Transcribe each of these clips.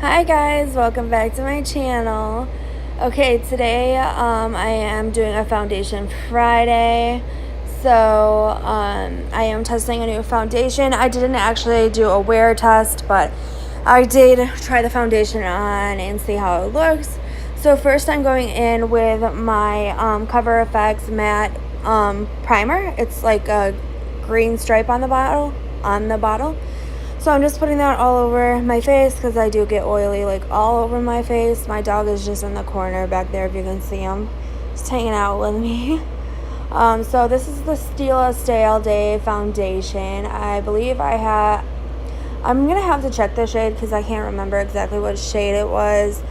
Hi guys, welcome back to my channel. Okay, today I am doing a foundation Friday. So I am testing a new foundation. I didn't actually do a wear test, but I did try the foundation on and see how it looks. So first I'm going in with my Cover FX matte primer. It's like a green stripe on the bottle. So I'm just putting that all over my face because I do get oily like all over my face. My dog is just in the corner back there if you can see him. Just hanging out with me. So this is the Stila Stay All Day foundation. I believe I'm going to have to check the shade because I can't remember exactly what shade it was.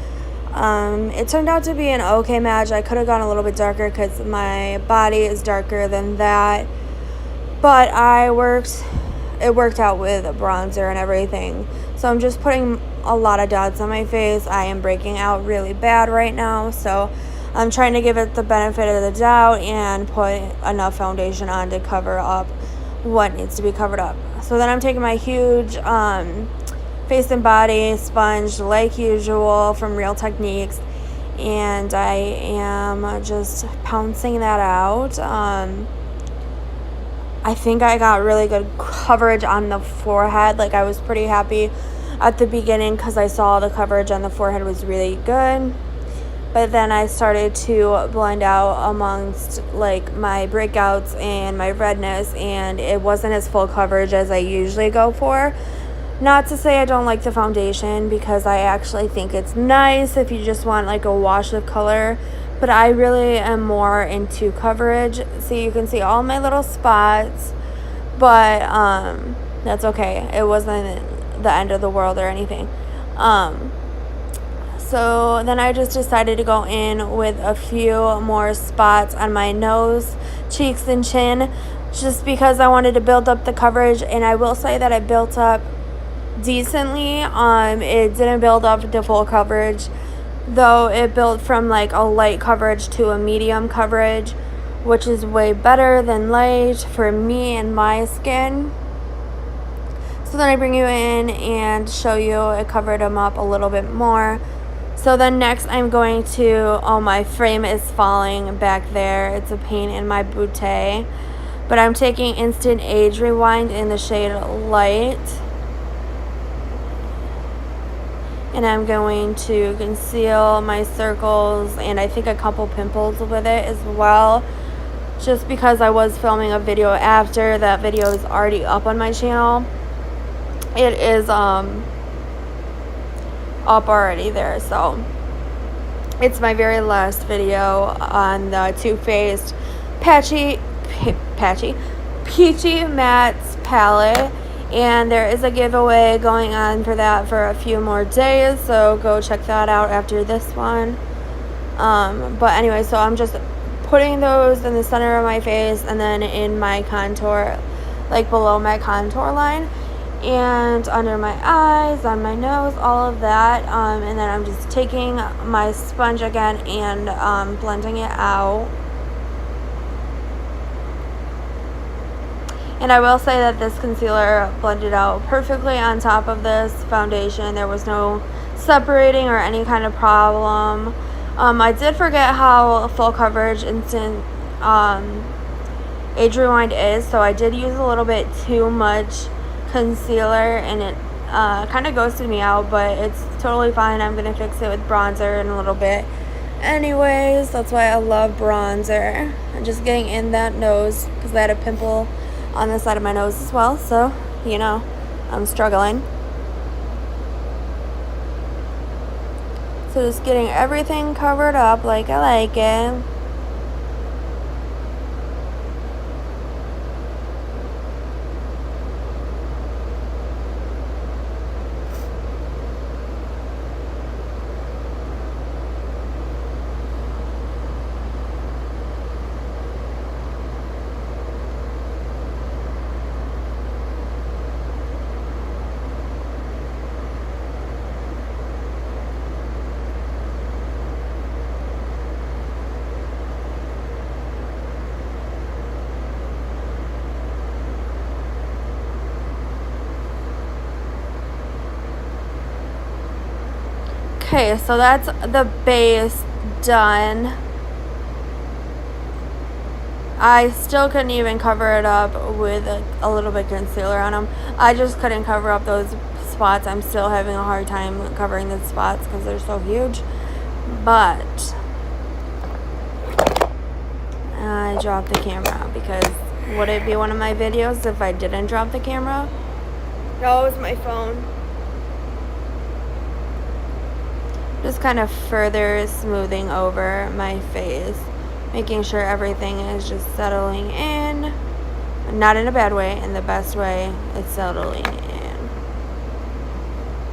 It turned out to be an okay match. I could have gone a little bit darker because my body is darker than that. But it worked out with a bronzer and everything. So I'm just putting a lot of dots on my face. I am breaking out really bad right now, so I'm trying to give it the benefit of the doubt and put enough foundation on to cover up what needs to be covered up. So then I'm taking my huge face and body sponge like usual from Real Techniques, and I am just pouncing that out. I think I got really good coverage on the forehead. Like, I was pretty happy at the beginning because I saw the coverage on the forehead was really good. But then I started to blend out amongst like my breakouts and my redness, and it wasn't as full coverage as I usually go for. Not to say I don't like the foundation, because I actually think it's nice if you just want like a wash of color. But I really am more into coverage. So you can see all my little spots. But that's okay. It wasn't the end of the world or anything. So then I just decided to go in with a few more spots on my nose, cheeks, and chin, just because I wanted to build up the coverage. And I will say that it built up decently. It didn't build up to full coverage, though. It built from like a light coverage to a medium coverage, which is way better than light for me and my skin. So then I bring you in and show you it covered them up a little bit more. So then next I'm going to, oh, my frame is falling back there. It's a pain in my booty. But I'm taking Instant Age Rewind in the shade Light. And I'm going to conceal my circles and I think a couple pimples with it as well. Just because I was filming a video after. That video is already up on my channel. It is up already there, so it's my very last video on the Too Faced Peachy Mattes palette, and there is a giveaway going on for that for a few more days, so go check that out after this one. But anyway, so I'm just putting those in the center of my face and then in my contour, like below my contour line, and under my eyes, on my nose, all of that. And then I'm just taking my sponge again and blending it out. And I will say that this concealer blended out perfectly on top of this foundation. There was no separating or any kind of problem. I did forget how full coverage Instant Age Rewind is, so I did use a little bit too much concealer, and it kind of ghosted me out, but it's totally fine. I'm gonna fix it with bronzer in a little bit anyways. That's why I love bronzer. I'm just getting in that nose because I had a pimple on the side of my nose as well, so you know, I'm struggling. So just getting everything covered up like I like it. Okay, so that's the base done. I still couldn't even cover it up with a little bit of concealer on them. I just couldn't cover up those spots. I'm still having a hard time covering the spots because they're so huge. But I dropped the camera because would it be one of my videos if I didn't drop the camera? No, it was my phone. Just kind of further smoothing over my face, making sure everything is just settling in. Not in a bad way, in the best way, it's settling in.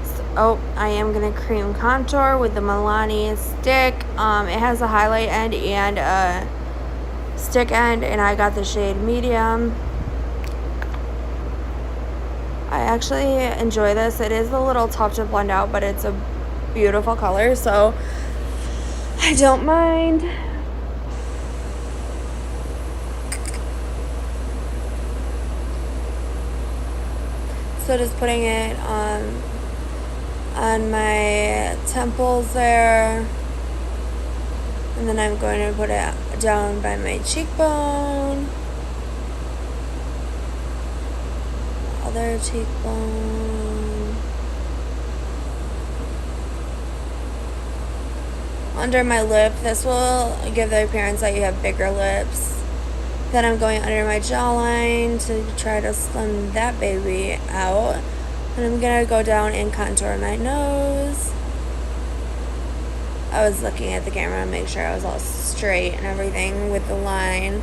So, I am going to cream contour with the Milani stick. It has a highlight end and a stick end, and I got the shade medium. I actually enjoy this. It is a little tough to blend out, but it's a beautiful color, so I don't mind. So just putting it on my temples there, and then I'm going to put it down by my cheekbone, other cheekbone, under my lip. This will give the appearance that you have bigger lips. Then I'm going under my jawline to try to slim that baby out. And I'm going to go down and contour my nose. I was looking at the camera to make sure I was all straight and everything with the line.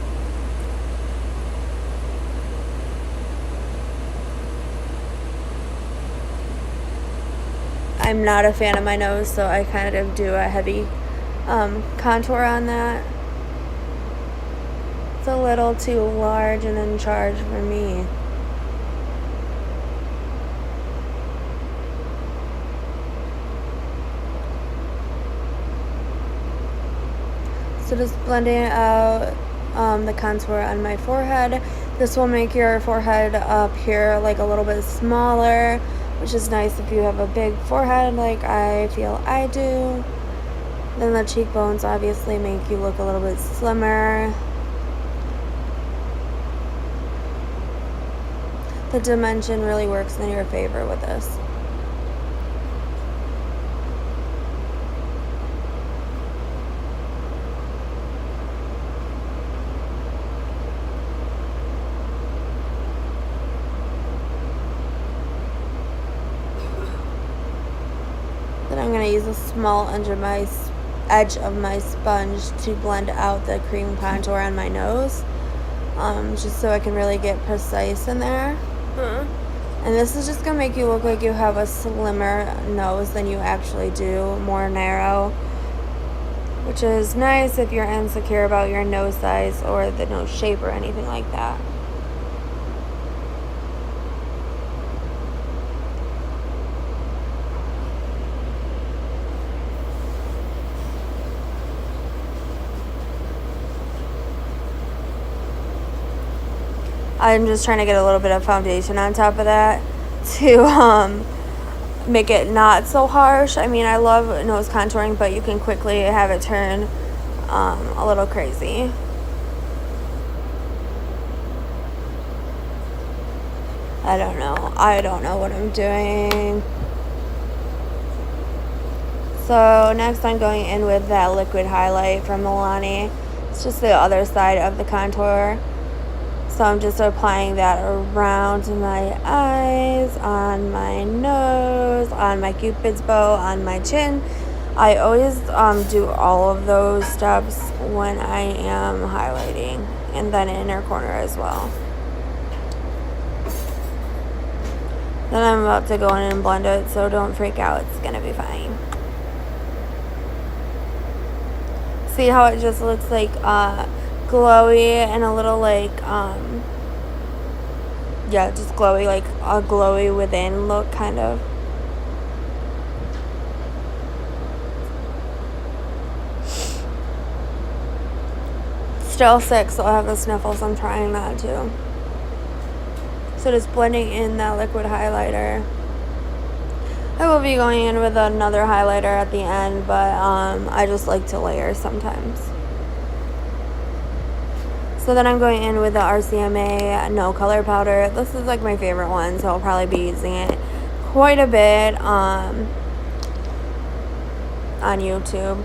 I'm not a fan of my nose, so I kind of do a heavy contour on that. It's a little too large and in charge for me. So just blending out the contour on my forehead. This will make your forehead up here like a little bit smaller, which is nice if you have a big forehead like I feel I do. Then the cheekbones obviously make you look a little bit slimmer. The dimension really works in your favor with this. Then I'm going to use a small edge of my sponge to blend out the cream contour on my nose, just so I can really get precise in there. And this is just going to make you look like you have a slimmer nose than you actually do, more narrow, which is nice if you're insecure about your nose size or the nose shape or anything like that. I'm just trying to get a little bit of foundation on top of that to make it not so harsh. I mean, I love nose contouring, but you can quickly have it turn a little crazy. I don't know what I'm doing. So next I'm going in with that liquid highlight from Milani. It's just the other side of the contour. So I'm just applying that around my eyes, on my nose, on my cupid's bow, on my chin. I always do all of those steps when I am highlighting, and then inner corner as well. Then I'm about to go in and blend it, so don't freak out, it's gonna be fine. See how it just looks like glowy and a little like just glowy, like a glowy within look kind of. Still sick, so I have the sniffles. I'm trying not to. So just blending in that liquid highlighter. I will be going in with another highlighter at the end, but I just like to layer sometimes. So then I'm going in with the RCMA No Color Powder. This is like my favorite one, so I'll probably be using it quite a bit on YouTube.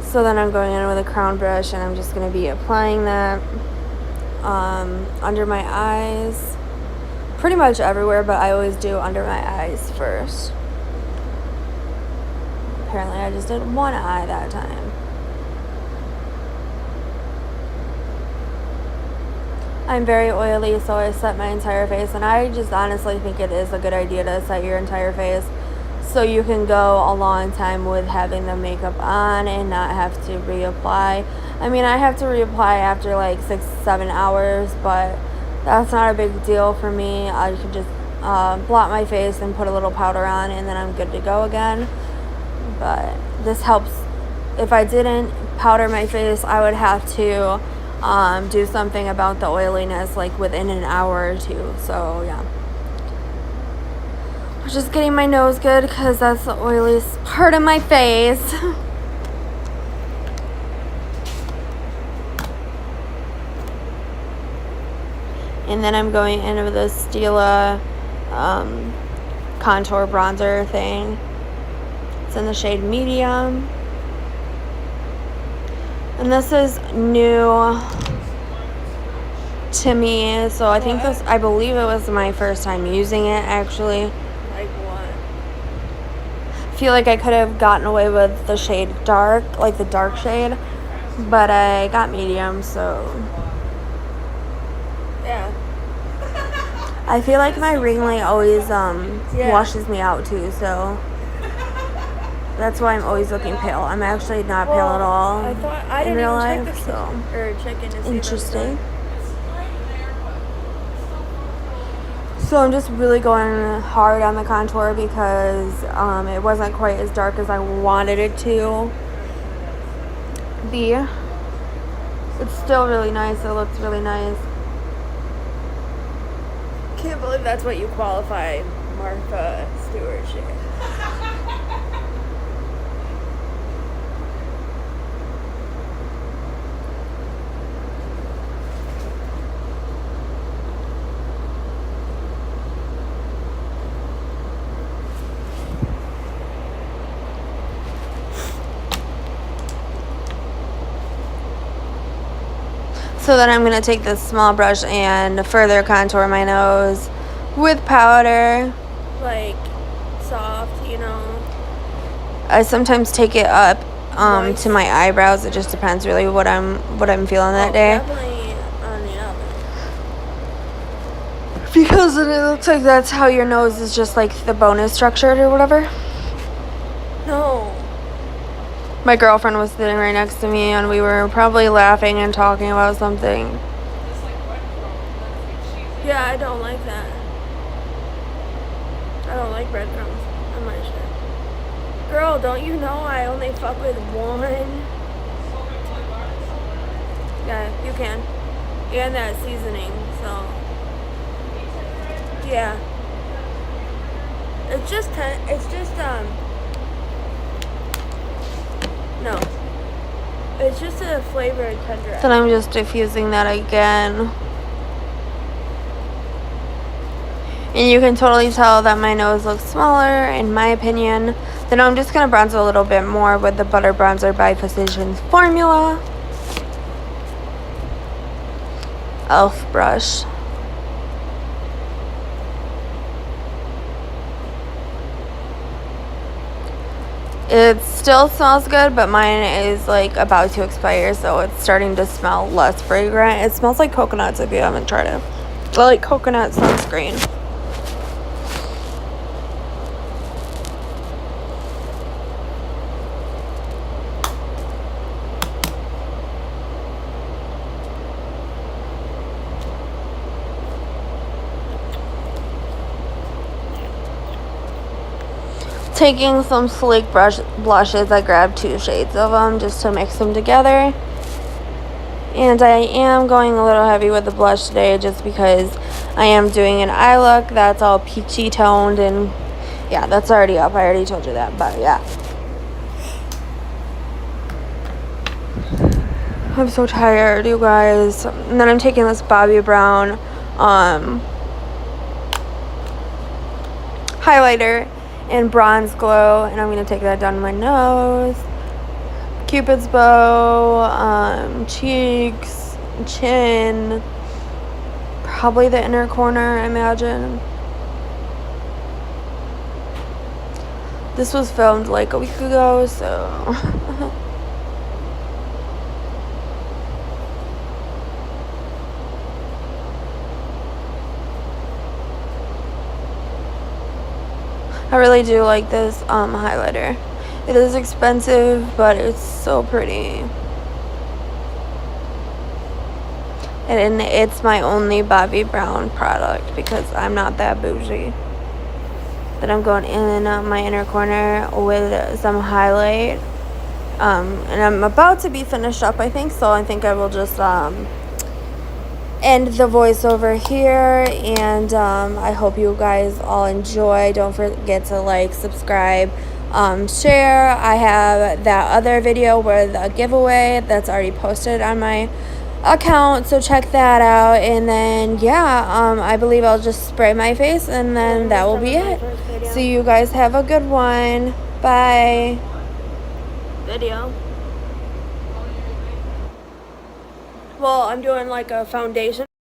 So then I'm going in with a crown brush, and I'm just going to be applying that under my eyes. Pretty much everywhere, but I always do under my eyes first. Apparently I just did one eye that time. I'm very oily, so I set my entire face, and I just honestly think it is a good idea to set your entire face so you can go a long time with having the makeup on and not have to reapply. I mean, I have to reapply after like 6-7 hours, but that's not a big deal for me. I could just blot my face and put a little powder on, and then I'm good to go again. But this helps. If I didn't powder my face, I would have to do something about the oiliness like within an hour or two. So yeah, I'm just getting my nose good because that's the oiliest part of my face. And then I'm going in with this Stila contour bronzer thing. It's in the shade medium. And this is new to me, so I think I believe it was my first time using it, actually. Like what? I feel like I could have gotten away with the shade dark, like the dark shade, but I got medium, so. Yeah. I feel like my ring light always washes me out too, so that's why I'm always looking pale. I'm actually not pale at all I in didn't real even life, so check in to see interesting. So I'm just really going hard on the contour because it wasn't quite as dark as I wanted it to be. It's still really nice. It looks really nice. Can't believe that's what you qualify Martha Stewart shit. So then I'm going to take this small brush and further contour my nose with powder. Like soft, you know. I sometimes take it up to my eyebrows. It just depends really what I'm feeling that day. Definitely on the other. Because it looks like that's how your nose is just like the bone is structured or whatever. No. My girlfriend was sitting right next to me, and we were probably laughing and talking about something. Yeah, I don't like that. I don't like breadcrumbs on my shit. Girl, don't you know I only fuck with one? Yeah, you can. And that seasoning, so. Yeah. No. It's just a flavored tenderizer. Then I'm just diffusing that again. And you can totally tell that my nose looks smaller, in my opinion. Then I'm just going to bronze a little bit more with the Butter Bronzer by Physicians Formula. Elf brush. It still smells good, but mine is like about to expire, so it's starting to smell less fragrant. It smells like coconuts if you haven't tried it. I like coconut sunscreen. Taking some sleek blushes, I grabbed 2 shades of them just to mix them together. And I am going a little heavy with the blush today just because I am doing an eye look that's all peachy toned and Yeah, that's already up. I already told you that, but yeah. I'm so tired, you guys. And then I'm taking this Bobbi Brown highlighter in Bronze Glow, and I'm going to take that down my nose, Cupid's bow, cheeks, chin, probably the inner corner, I imagine. This was filmed like a week ago, so I really do like this highlighter. It is expensive, but it's so pretty. And it's my only Bobbi Brown product because I'm not that bougie. Then I'm going in my inner corner with some highlight. And I'm about to be finished up, I think, so I think I will just end the voiceover here, and I hope you guys all enjoy. Don't forget to like, subscribe, share. I have that other video with a giveaway that's already posted on my account, so check that out. And then yeah, I believe I'll just spray my face, and then that will be it. So you guys have a good one. Bye. Video. Well, I'm doing like a foundation.